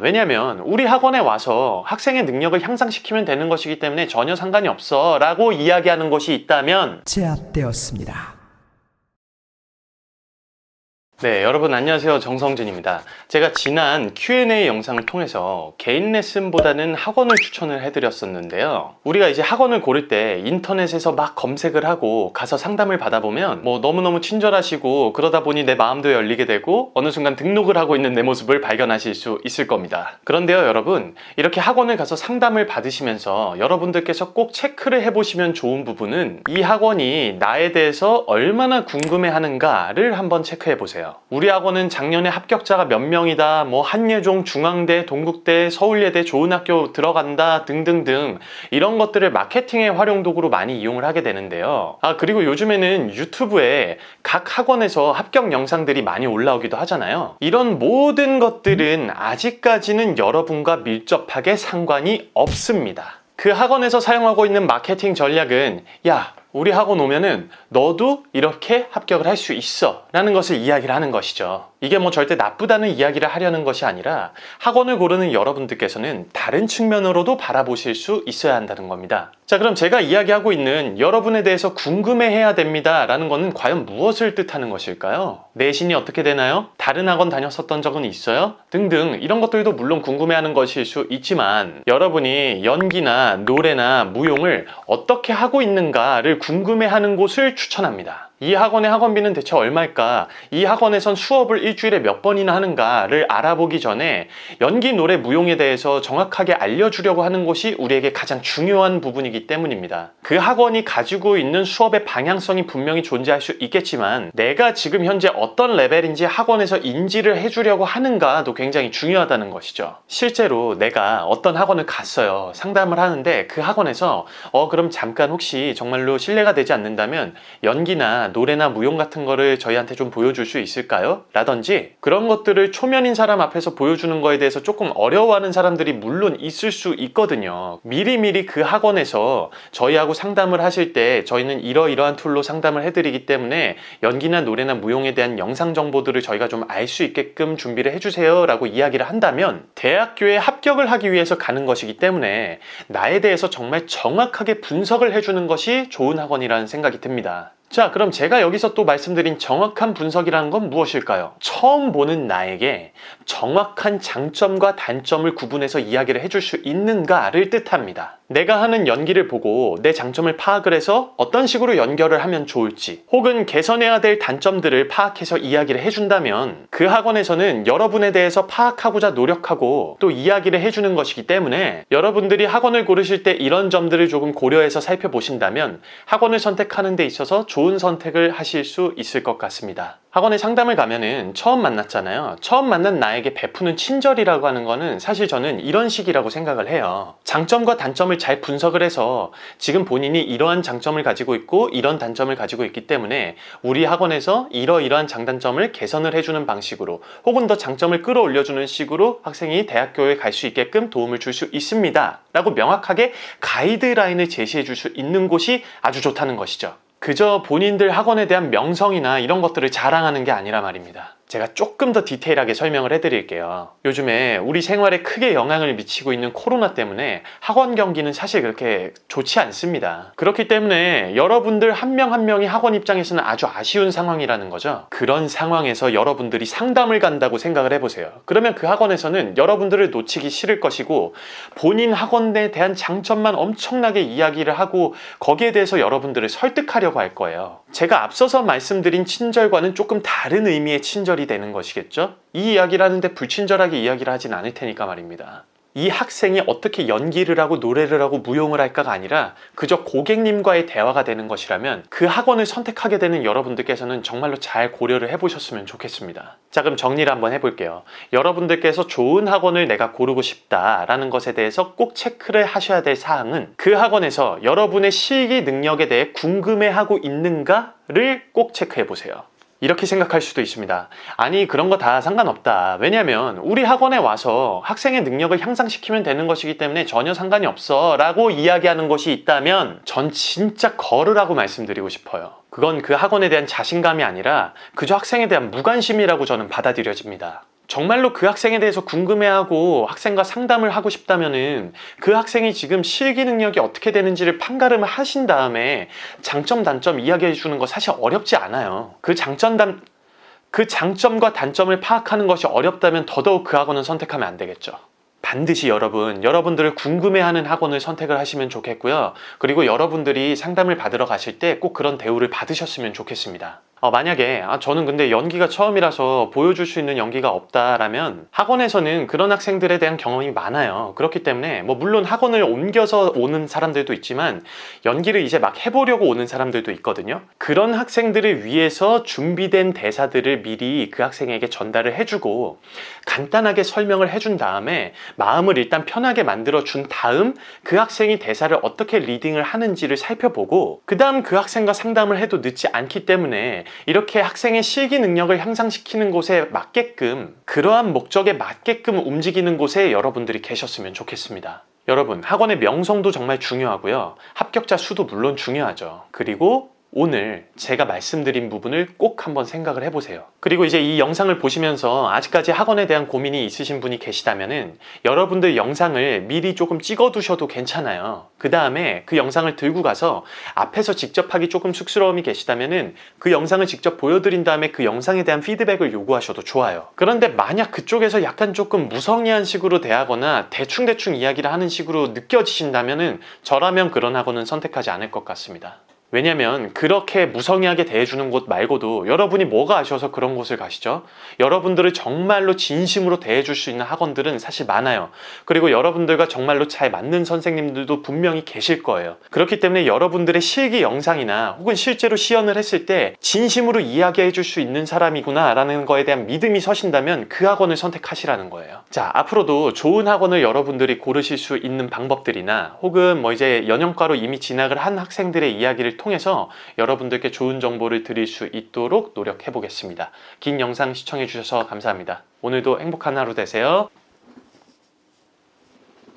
왜냐면 우리 학원에 와서 학생의 능력을 향상시키면 되는 것이기 때문에 전혀 상관이 없어 라고 이야기하는 것이 있다면 제압되었습니다. 네, 여러분 안녕하세요. 정성진입니다. 제가 지난 Q&A 영상을 통해서 개인 레슨보다는 학원을 추천을 해드렸었는데요. 우리가 이제 학원을 고를 때 인터넷에서 막 검색을 하고 가서 상담을 받아보면 너무너무 친절하시고 그러다 보니 내 마음도 열리게 되고 어느 순간 등록을 하고 있는 내 모습을 발견하실 수 있을 겁니다. 그런데요, 여러분, 이렇게 학원을 가서 상담을 받으시면서 여러분들께서 꼭 체크를 해보시면 좋은 부분은 이 학원이 나에 대해서 얼마나 궁금해하는가를 한번 체크해보세요. 우리 학원은 작년에 합격자가 몇 명이다, 한예종, 중앙대, 동국대, 서울예대 좋은 학교 들어간다 등등등 이런 것들을 마케팅의 활용도구로 많이 이용을 하게 되는데요. 그리고 요즘에는 유튜브에 각 학원에서 합격 영상들이 많이 올라오기도 하잖아요. 이런 모든 것들은 아직까지는 여러분과 밀접하게 상관이 없습니다. 그 학원에서 사용하고 있는 마케팅 전략은 우리 학원 오면은 너도 이렇게 합격을 할 수 있어 라는 것을 이야기를 하는 것이죠. 이게 절대 나쁘다는 이야기를 하려는 것이 아니라 학원을 고르는 여러분들께서는 다른 측면으로도 바라보실 수 있어야 한다는 겁니다. 자, 그럼 제가 이야기하고 있는 여러분에 대해서 궁금해해야 됩니다 라는 것은 과연 무엇을 뜻하는 것일까요? 내신이 어떻게 되나요? 다른 학원 다녔었던 적은 있어요? 등등 이런 것들도 물론 궁금해하는 것일 수 있지만 여러분이 연기나 노래나 무용을 어떻게 하고 있는가를 궁금해하는 곳을 추천합니다. 이 학원의 학원비는 대체 얼마일까? 이 학원에선 수업을 일주일에 몇 번이나 하는가를 알아보기 전에 연기, 노래, 무용에 대해서 정확하게 알려주려고 하는 것이 우리에게 가장 중요한 부분이기 때문입니다. 그 학원이 가지고 있는 수업의 방향성이 분명히 존재할 수 있겠지만 내가 지금 현재 어떤 레벨인지 학원에서 인지를 해주려고 하는가도 굉장히 중요하다는 것이죠. 실제로 내가 어떤 학원을 갔어요. 상담을 하는데 그 학원에서 그럼 잠깐 혹시 정말로 신뢰가 되지 않는다면 연기나 노래나 무용 같은 거를 저희한테 좀 보여줄 수 있을까요? 라든지 그런 것들을 초면인 사람 앞에서 보여주는 거에 대해서 조금 어려워하는 사람들이 물론 있을 수 있거든요. 미리미리 그 학원에서 저희하고 상담을 하실 때 저희는 이러이러한 툴로 상담을 해드리기 때문에 연기나 노래나 무용에 대한 영상 정보들을 저희가 좀 알 수 있게끔 준비를 해주세요 라고 이야기를 한다면 대학교에 합격을 하기 위해서 가는 것이기 때문에 나에 대해서 정말 정확하게 분석을 해주는 것이 좋은 학원이라는 생각이 듭니다. 자, 그럼 제가 여기서 또 말씀드린 정확한 분석이라는 건 무엇일까요? 처음 보는 나에게 정확한 장점과 단점을 구분해서 이야기를 해줄 수 있는가를 뜻합니다. 내가 하는 연기를 보고 내 장점을 파악을 해서 어떤 식으로 연결을 하면 좋을지 혹은 개선해야 될 단점들을 파악해서 이야기를 해준다면 그 학원에서는 여러분에 대해서 파악하고자 노력하고 또 이야기를 해주는 것이기 때문에 여러분들이 학원을 고르실 때 이런 점들을 조금 고려해서 살펴보신다면 학원을 선택하는 데 있어서 좋은 선택을 하실 수 있을 것 같습니다. 학원에 상담을 가면은 처음 만났잖아요. 처음 만난 나에게 베푸는 친절이라고 하는 거는 사실 저는 이런 식이라고 생각을 해요. 장점과 단점을 잘 분석을 해서 지금 본인이 이러한 장점을 가지고 있고 이런 단점을 가지고 있기 때문에 우리 학원에서 이러이러한 장단점을 개선을 해주는 방식으로 혹은 더 장점을 끌어올려주는 식으로 학생이 대학교에 갈 수 있게끔 도움을 줄 수 있습니다 라고 명확하게 가이드라인을 제시해 줄 수 있는 곳이 아주 좋다는 것이죠. 그저 본인들 학원에 대한 명성이나 이런 것들을 자랑하는 게 아니라 말입니다. 제가 조금 더 디테일하게 설명을 해드릴게요. 요즘에 우리 생활에 크게 영향을 미치고 있는 코로나 때문에 학원 경기는 사실 그렇게 좋지 않습니다. 그렇기 때문에 여러분들 한 명 한 명이 학원 입장에서는 아주 아쉬운 상황이라는 거죠. 그런 상황에서 여러분들이 상담을 간다고 생각을 해보세요. 그러면 그 학원에서는 여러분들을 놓치기 싫을 것이고 본인 학원에 대한 장점만 엄청나게 이야기를 하고 거기에 대해서 여러분들을 설득하려고 할 거예요. 제가 앞서서 말씀드린 친절과는 조금 다른 의미의 친절이 되는 것이겠죠? 이 이야기를 하는데 불친절하게 이야기를 하진 않을 테니까 말입니다. 이 학생이 어떻게 연기를 하고 노래를 하고 무용을 할까가 아니라 그저 고객님과의 대화가 되는 것이라면 그 학원을 선택하게 되는 여러분들께서는 정말로 잘 고려를 해보셨으면 좋겠습니다. 자, 그럼 정리를 한번 해볼게요. 여러분들께서 좋은 학원을 내가 고르고 싶다라는 것에 대해서 꼭 체크를 하셔야 될 사항은 그 학원에서 여러분의 실기 능력에 대해 궁금해하고 있는가를 꼭 체크해 보세요. 이렇게 생각할 수도 있습니다. 아니, 그런 거 다 상관없다. 왜냐면 우리 학원에 와서 학생의 능력을 향상시키면 되는 것이기 때문에 전혀 상관이 없어 라고 이야기하는 것이 있다면 전 진짜 거르라고 말씀드리고 싶어요. 그건 그 학원에 대한 자신감이 아니라 그저 학생에 대한 무관심이라고 저는 받아들여집니다. 정말로 그 학생에 대해서 궁금해하고 학생과 상담을 하고 싶다면은 그 학생이 지금 실기 능력이 어떻게 되는지를 판가름을 하신 다음에 장점, 단점 이야기해 주는 거 사실 어렵지 않아요. 그 장점과 단점을 파악하는 것이 어렵다면 더더욱 그 학원은 선택하면 안 되겠죠. 반드시 여러분들을 궁금해하는 학원을 선택을 하시면 좋겠고요. 그리고 여러분들이 상담을 받으러 가실 때 꼭 그런 대우를 받으셨으면 좋겠습니다. 만약에 저는 근데 연기가 처음이라서 보여줄 수 있는 연기가 없다라면 학원에서는 그런 학생들에 대한 경험이 많아요. 그렇기 때문에 물론 학원을 옮겨서 오는 사람들도 있지만 연기를 이제 막 해보려고 오는 사람들도 있거든요. 그런 학생들을 위해서 준비된 대사들을 미리 그 학생에게 전달을 해주고 간단하게 설명을 해준 다음에 마음을 일단 편하게 만들어 준 다음 그 학생이 대사를 어떻게 리딩을 하는지를 살펴보고 그 다음 그 학생과 상담을 해도 늦지 않기 때문에 이렇게 학생의 실기 능력을 향상시키는 곳에 맞게끔 그러한 목적에 맞게끔 움직이는 곳에 여러분들이 계셨으면 좋겠습니다. 여러분, 학원의 명성도 정말 중요하고요. 합격자 수도 물론 중요하죠. 그리고 오늘 제가 말씀드린 부분을 꼭 한번 생각을 해보세요. 그리고 이제 이 영상을 보시면서 아직까지 학원에 대한 고민이 있으신 분이 계시다면은 여러분들 영상을 미리 조금 찍어 두셔도 괜찮아요. 그 다음에 그 영상을 들고 가서 앞에서 직접 하기 조금 쑥스러움이 계시다면은 그 영상을 직접 보여드린 다음에 그 영상에 대한 피드백을 요구하셔도 좋아요. 그런데 만약 그쪽에서 약간 조금 무성의한 식으로 대하거나 대충대충 이야기를 하는 식으로 느껴지신다면은 저라면 그런 학원은 선택하지 않을 것 같습니다. 왜냐면 그렇게 무성의하게 대해주는 곳 말고도 여러분이 뭐가 아쉬워서 그런 곳을 가시죠? 여러분들을 정말로 진심으로 대해줄 수 있는 학원들은 사실 많아요. 그리고 여러분들과 정말로 잘 맞는 선생님들도 분명히 계실 거예요. 그렇기 때문에 여러분들의 실기 영상이나 혹은 실제로 시연을 했을 때 진심으로 이야기해 줄 수 있는 사람이구나 라는 거에 대한 믿음이 서신다면 그 학원을 선택하시라는 거예요. 자, 앞으로도 좋은 학원을 여러분들이 고르실 수 있는 방법들이나 혹은 이제 연영과로 이미 진학을 한 학생들의 이야기를 통해서 여러분들께 좋은 정보를 드릴 수 있도록 노력해 보겠습니다. 긴 영상 시청해 주셔서 감사합니다. 오늘도 행복한 하루 되세요.